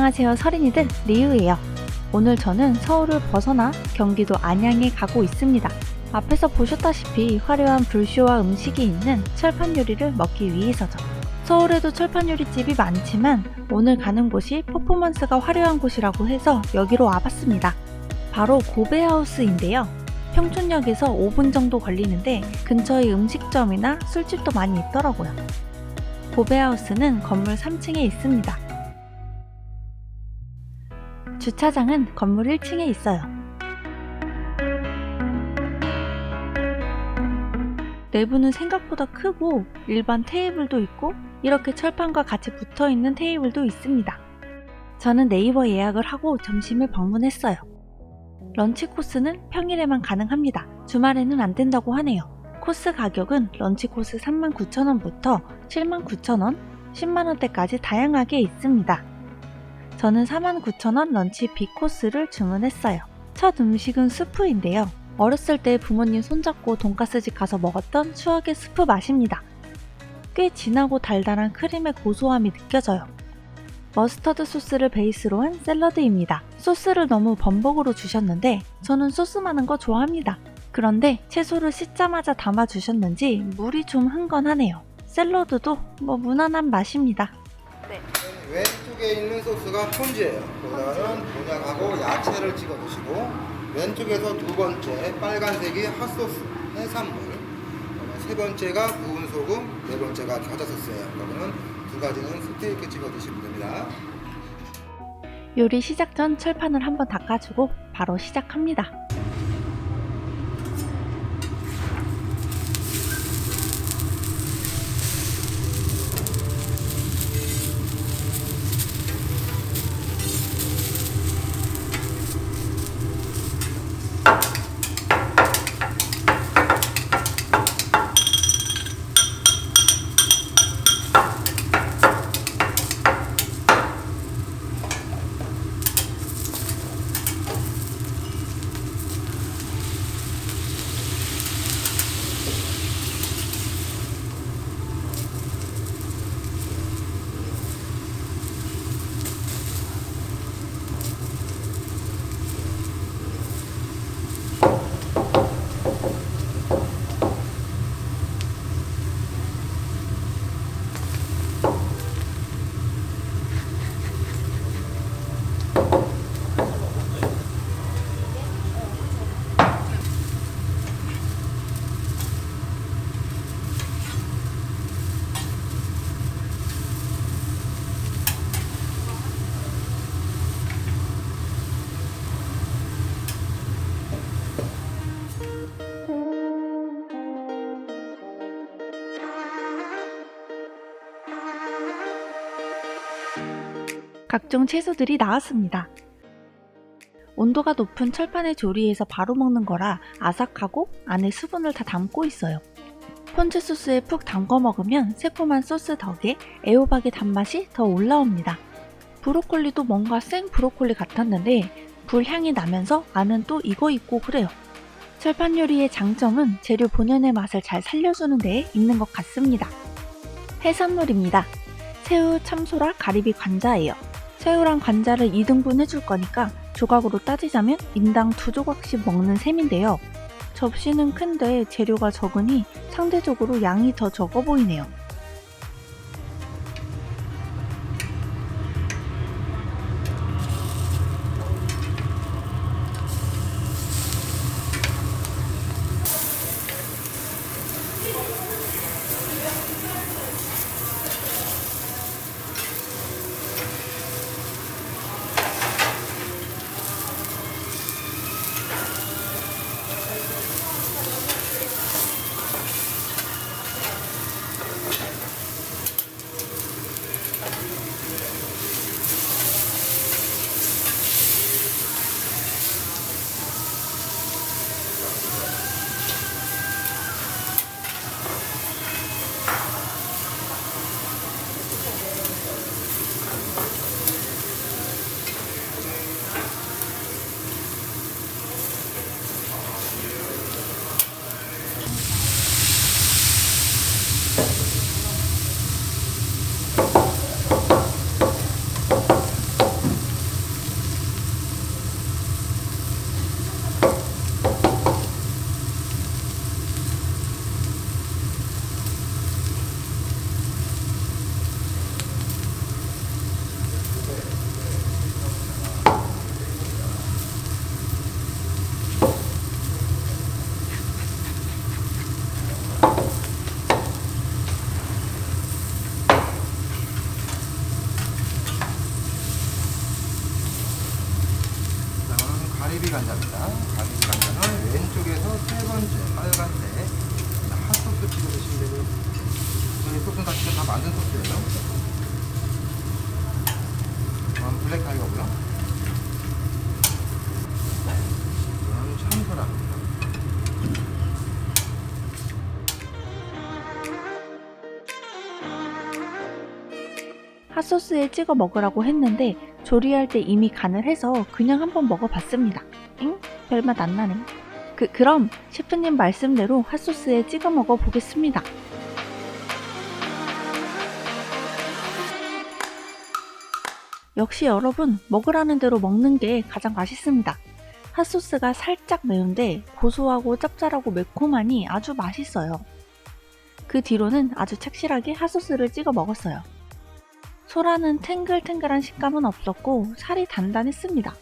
안녕하세요, 서린이들 리우예요. 오늘 저는 서울을 벗어나 경기도 안양에 가고 있습니다. 앞에서 보셨다시피 화려한 불쇼와 음식이 있는 철판 요리를 먹기 위해서죠. 서울에도 철판 요리집이 많지만 오늘 가는 곳이 퍼포먼스가 화려한 곳이라고 해서 여기로 와봤습니다. 바로 고베하우스인데요. 평촌역에서 5분 정도 걸리는데 근처에 음식점이나 술집도 많이 있더라고요. 고베하우스는 건물 3층에 있습니다. 주차장은 건물 1층에 있어요. 내부는 생각보다 크고 일반 테이블도 있고 이렇게 철판과 같이 붙어있는 테이블도 있습니다. 저는 네이버 예약을 하고 점심을 방문했어요. 런치 코스는 평일에만 가능합니다. 주말에는 안 된다고 하네요. 코스 가격은 런치 코스 39,000원부터 79,000원, 10만원대까지 다양하게 있습니다. 저는 49,000원 런치 B코스를 주문했어요. 첫 음식은 스프인데요. 어렸을 때 부모님 손잡고 돈가스집 가서 먹었던 추억의 스프 맛입니다. 꽤 진하고 달달한 크림의 고소함이 느껴져요. 머스터드 소스를 베이스로 한 샐러드입니다. 소스를 너무 범벅으로 주셨는데 저는 소스 많은 거 좋아합니다. 그런데 채소를 씻자마자 담아주셨는지 물이 좀 흥건하네요. 샐러드도 무난한 맛입니다. 네. 왼쪽에 있는 소스가 폰즈예요. 거기다가는 곤약하고 야채를 찍어 드시고, 왼쪽에서 두 번째 빨간색이 핫소스, 해산물, 세 번째가 구운 소금, 네 번째가 겨자 소스예요. 그러면 두 가지는 스테이크 찍어 드시면 됩니다. 요리 시작 전 철판을 한번 닦아주고 바로 시작합니다. 각종 채소들이 나왔습니다. 온도가 높은 철판에 조리해서 바로 먹는 거라 아삭하고 안에 수분을 다 담고 있어요. 폰즈 소스에 푹 담궈 먹으면 새콤한 소스 덕에 애호박의 단맛이 더 올라옵니다. 브로콜리도 뭔가 생 브로콜리 같았는데 불향이 나면서 안은 또 익어 있고 그래요. 철판 요리의 장점은 재료 본연의 맛을 잘 살려주는 데에 있는 것 같습니다. 해산물입니다. 새우, 참소라, 가리비, 관자예요. 새우랑 관자를 2등분 해줄 거니까 조각으로 따지자면 인당 2조각씩 먹는 셈인데요. 접시는 큰데 재료가 적으니 상대적으로 양이 더 적어 보이네요. 감자입니다. 가비지 감자는 왼쪽에서 세 번째 빨간색 핫소스 찍어 드시면 되고요. 이 소스는 다 직접 다 만든 소스예요. 블랙 타이거고요. 이건 참소라입니다. 핫소스에 찍어 먹으라고 했는데 조리할 때 이미 간을 해서 그냥 한번 먹어봤습니다. 엥? 별맛 안 나네. 그럼 셰프님 말씀대로 핫소스에 찍어 먹어보겠습니다. 역시 여러분, 먹으라는 대로 먹는 게 가장 맛있습니다. 핫소스가 살짝 매운데 고소하고 짭짤하고 매콤하니 아주 맛있어요. 그 뒤로는 아주 착실하게 핫소스를 찍어 먹었어요. 소라는 탱글탱글한 식감은 없었고 살이 단단했습니다.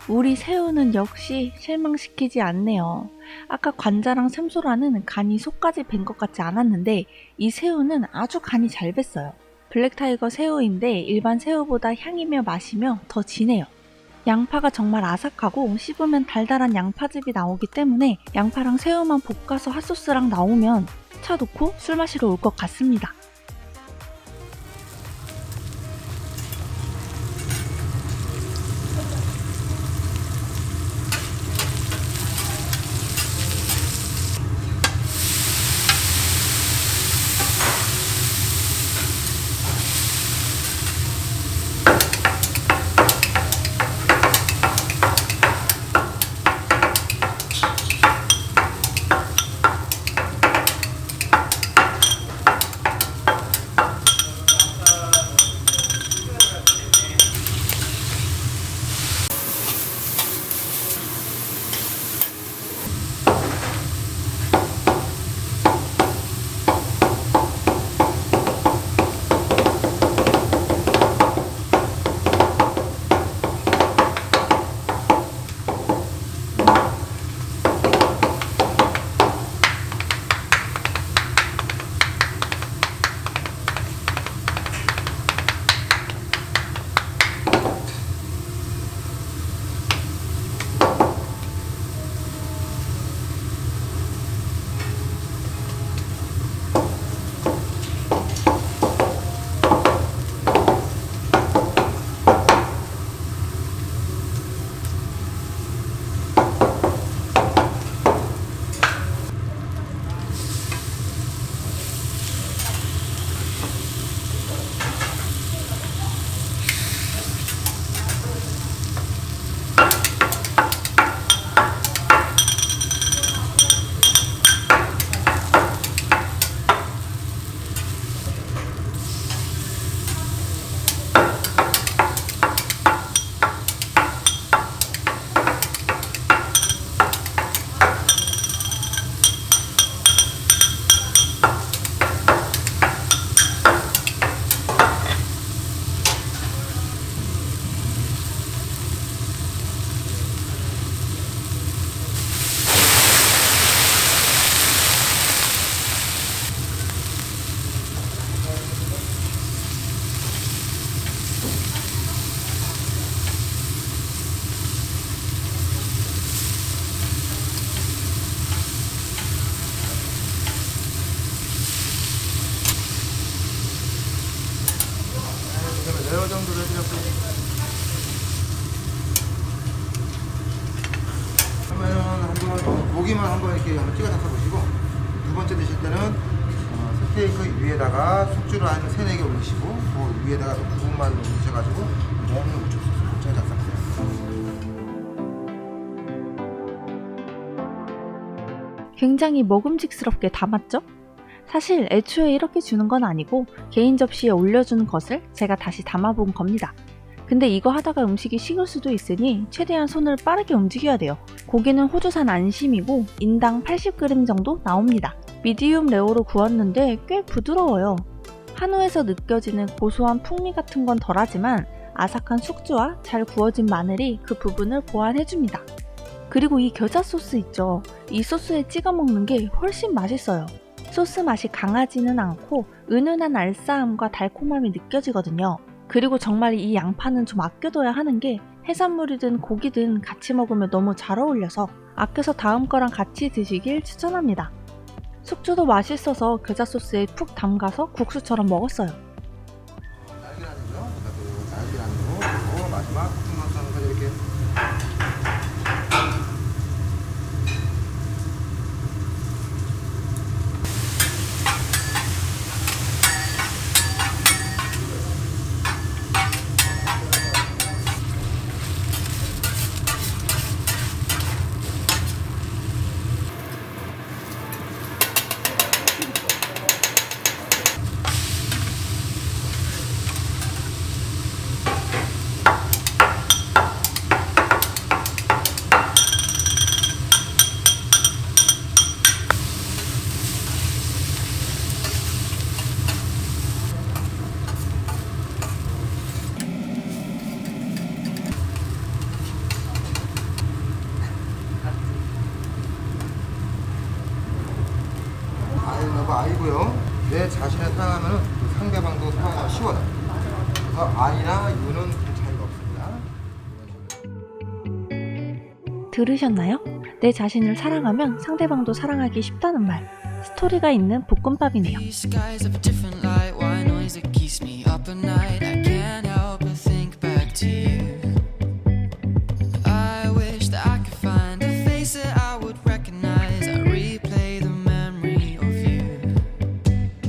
우리 새우는 역시 실망시키지 않네요. 아까 관자랑 샘소라는 간이 속까지 밴 것 같지 않았는데 이 새우는 아주 간이 잘 뱄어요. 블랙타이거 새우인데 일반 새우보다 향이며 맛이며 더 진해요. 양파가 정말 아삭하고 씹으면 달달한 양파즙이 나오기 때문에 양파랑 새우만 볶아서 핫소스랑 나오면 차 놓고 술 마시러 올 것 같습니다. 레어 정도로 해드렸고 그러면은 한번 고기만 한번 이렇게 한번 찍어 담가 보시고 두 번째 드실 때는 스테이크 위에다가 숙주를 한 3-4개 올리시고 그 위에다가 또 부분만 올리셔가지고 너무 우측 작성돼요. 굉장히 먹음직스럽게 담았죠? 사실 애초에 이렇게 주는 건 아니고 개인 접시에 올려주는 것을 제가 다시 담아본 겁니다. 근데 이거 하다가 음식이 식을 수도 있으니 최대한 손을 빠르게 움직여야 돼요. 고기는 호주산 안심이고 인당 80g 정도 나옵니다. 미디움 레어로 구웠는데 꽤 부드러워요. 한우에서 느껴지는 고소한 풍미 같은 건 덜하지만 아삭한 숙주와 잘 구워진 마늘이 그 부분을 보완해줍니다. 그리고 이 겨자 소스 있죠. 이 소스에 찍어 먹는 게 훨씬 맛있어요. 소스 맛이 강하지는 않고 은은한 알싸함과 달콤함이 느껴지거든요. 그리고 정말 이 양파는 좀 아껴둬야 하는 게 해산물이든 고기든 같이 먹으면 너무 잘 어울려서 아껴서 다음 거랑 같이 드시길 추천합니다. 숙주도 맛있어서 겨자 소스에 푹 담가서 국수처럼 먹었어요. 날계란이죠. 날계란으로 그리고 마지막 토마토는 이렇게 아이고요. 내 자신을 사랑하면 그 상대방도 사랑하기 쉬워요. 그래서 아이나 유는 별 차이가 없습니다. 들으셨나요? 내 자신을 사랑하면 상대방도 사랑하기 쉽다는 말. 스토리가 있는 볶음밥이네요. These skies of a different light. Why noise that keeps me up at night? I can't help but think back to you. I wish that I could find a face that I would recognize. I replay the memory of you.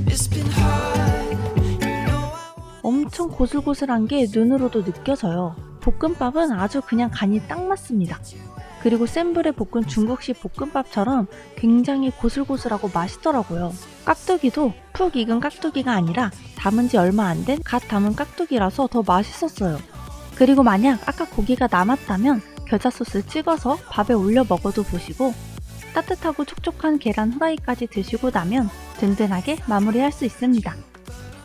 It's been hard. You know I want. 엄청 고슬고슬한 게 눈으로도 느껴져요. 볶음밥은 아주 그냥 간이 딱 맞습니다. 그리고 센 불에 볶은 중국식 볶음밥처럼 굉장히 고슬고슬하고 맛있더라고요. 깍두기도 푹 익은 깍두기가 아니라 담은 지 얼마 안 된 갓 담은 깍두기라서 더 맛있었어요. 그리고 만약 아까 고기가 남았다면 겨자 소스 찍어서 밥에 올려 먹어도 보시고 따뜻하고 촉촉한 계란 후라이까지 드시고 나면 든든하게 마무리할 수 있습니다.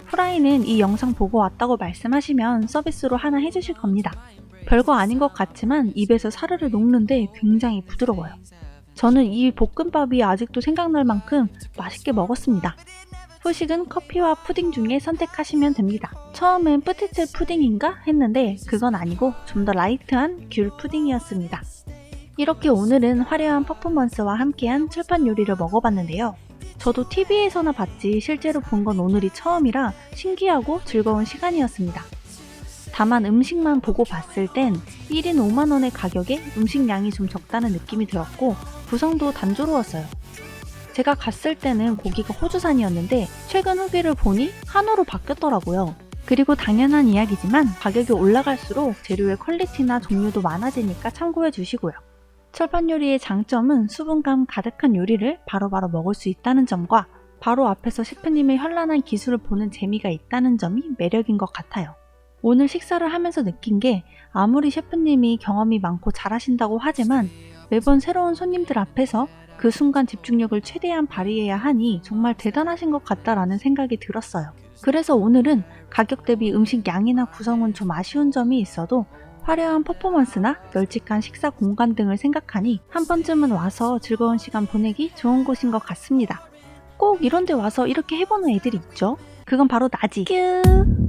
후라이는 이 영상 보고 왔다고 말씀하시면 서비스로 하나 해주실 겁니다. 별거 아닌 것 같지만 입에서 사르르 녹는데 굉장히 부드러워요. 저는 이 볶음밥이 아직도 생각날 만큼 맛있게 먹었습니다. 후식은 커피와 푸딩 중에 선택하시면 됩니다. 처음엔 뿌티첼 푸딩인가 했는데 그건 아니고 좀 더 라이트한 귤 푸딩이었습니다. 이렇게 오늘은 화려한 퍼포먼스와 함께한 철판 요리를 먹어봤는데요. 저도 TV에서나 봤지 실제로 본 건 오늘이 처음이라 신기하고 즐거운 시간이었습니다. 다만 음식만 보고 봤을 땐 1인 5만원의 가격에 음식량이 좀 적다는 느낌이 들었고 구성도 단조로웠어요. 제가 갔을 때는 고기가 호주산이었는데 최근 후기를 보니 한우로 바뀌었더라고요. 그리고 당연한 이야기지만 가격이 올라갈수록 재료의 퀄리티나 종류도 많아지니까 참고해 주시고요. 철판 요리의 장점은 수분감 가득한 요리를 바로바로 먹을 수 있다는 점과 바로 앞에서 셰프님의 현란한 기술을 보는 재미가 있다는 점이 매력인 것 같아요. 오늘 식사를 하면서 느낀 게 아무리 셰프님이 경험이 많고 잘하신다고 하지만 매번 새로운 손님들 앞에서 그 순간 집중력을 최대한 발휘해야 하니 정말 대단하신 것 같다라는 생각이 들었어요. 그래서 오늘은 가격 대비 음식 양이나 구성은 좀 아쉬운 점이 있어도 화려한 퍼포먼스나 널찍한 식사 공간 등을 생각하니 한 번쯤은 와서 즐거운 시간 보내기 좋은 곳인 것 같습니다. 꼭 이런 데 와서 이렇게 해보는 애들이 있죠. 그건 바로 나지. 큐!